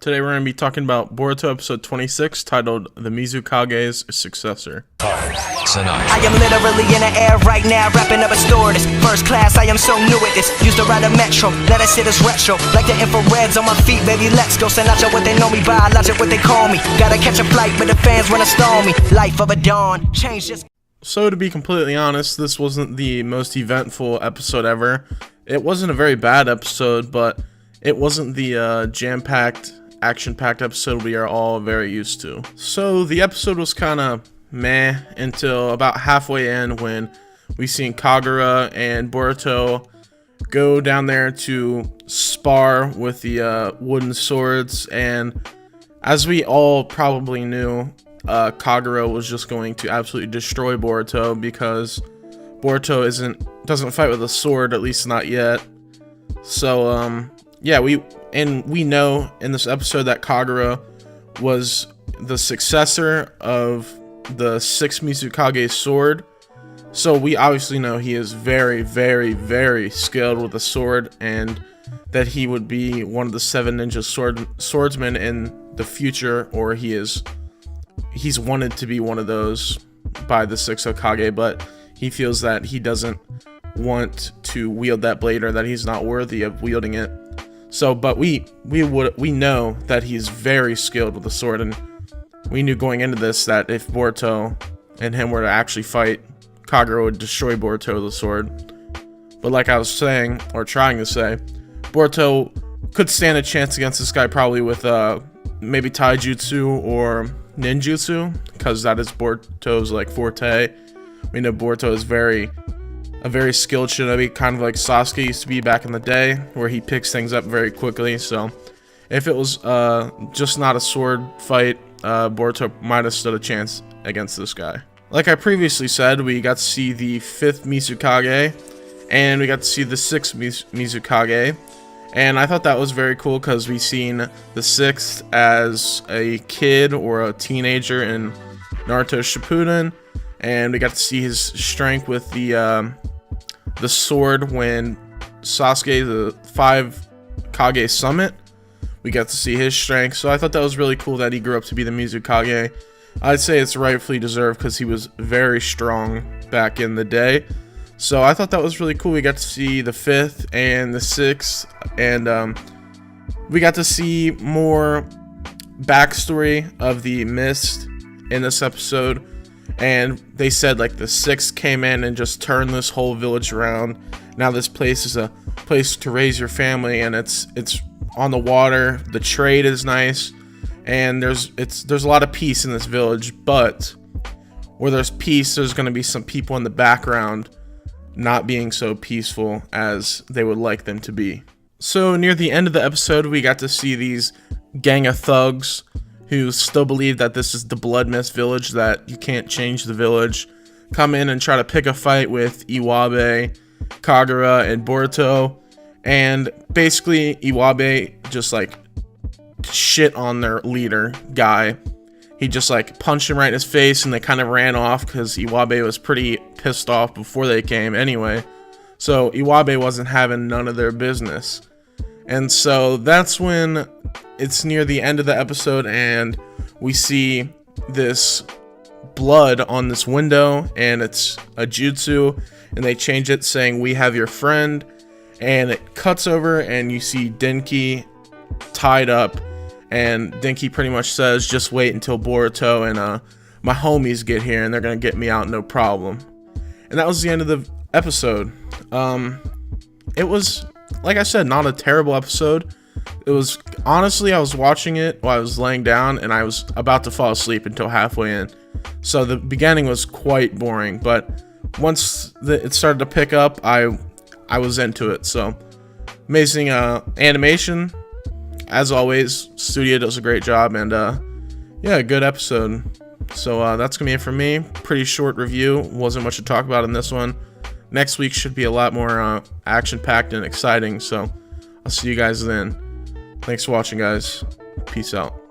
Today we're going to be talking about Boruto episode 26 titled The Mizukage's Successor. I am literally in the air right now, wrapping up a stewardess. First class, I am so new at this. Used to ride a metro, let us sit as retro. Like the infrareds on my feet, baby, let's go. Send out what they know me by, logic what they call me. Gotta catch a flight, but the fans wanna stall me. Life of a dawn, change just. So to be completely honest, this wasn't the most eventful episode ever. It wasn't a very bad episode, but it wasn't the jam-packed, action-packed episode we are all very used to. So the episode was kind of meh until about halfway in when we seen Kagura and Boruto go down there to spar with the wooden swords, and as we all probably knew, Kagura was just going to absolutely destroy Boruto because Boruto doesn't fight with a sword, at least not yet. So yeah, we know in this episode that Kagura was the successor of the 6th Mizukage's sword. So we obviously know he is very, very, very skilled with a sword, and that he would be one of the 7 ninja swordsmen in the future, or he's wanted to be one of those by the 6th Hokage, but he feels that he doesn't want to wield that blade, or that he's not worthy of wielding it. So, but we know that he's very skilled with the sword, and we knew going into this that if Boruto and him were to actually fight, Kagura would destroy Boruto with the sword. But like I was saying, or trying to say, Boruto could stand a chance against this guy probably with maybe taijutsu or ninjutsu, because that is Boruto's like forte. We know Boruto is a very skilled shinobi, kind of like Sasuke used to be back in the day, where he picks things up very quickly. So if it was just not a sword fight, Boruto might have stood a chance against this guy. Like I previously said, we got to see the 5th Mizukage, and we got to see the 6th Mizukage, and I thought that was very cool because we seen the 6th as a kid or a teenager in Naruto Shippuden, and we got to see his strength with the sword when Sasuke, the 5 Kage Summit. We got to see his strength, so I thought that was really cool that he grew up to be the Mizukage. I'd say it's rightfully deserved because he was very strong back in the day. So I thought that was really cool. We got to see the 5th and the 6th, and we got to see more backstory of the Mist in this episode. And they said like the 6th came in and just turned this whole village around. Now this place is a place to raise your family, and it's on the water. The trade is nice, and there's a lot of peace in this village. But where there's peace, there's going to be some people in the background not being so peaceful as they would like them to be. So near the end of the episode, we got to see these gang of thugs who still believe that this is the Blood Mist village, that you can't change the village, come in and try to pick a fight with Iwabe, Kagura, and Boruto. And basically Iwabe just like shit on their leader guy. He just like punched him right in his face, and they kind of ran off because Iwabe was pretty pissed off before they came anyway. So Iwabe wasn't having none of their business. And so that's when it's near the end of the episode, and we see this blood on this window, and it's a jutsu, and they change it saying, "We have your friend," and it cuts over, and you see Denki tied up, and Denki pretty much says, "Just wait until Boruto and my homies get here, and they're gonna get me out no problem." And that was the end of the episode. It was, like I said, not a terrible episode. It was, honestly, I was watching it while I was laying down, and I was about to fall asleep until halfway in. So the beginning was quite boring, but once it started to pick up, I was into it. So amazing animation, as always. Studio does a great job, and yeah, good episode. So that's gonna be it for me. Pretty short review. Wasn't much to talk about in this one. Next week should be a lot more action-packed and exciting. So I'll see you guys then. Thanks for watching, guys. Peace out.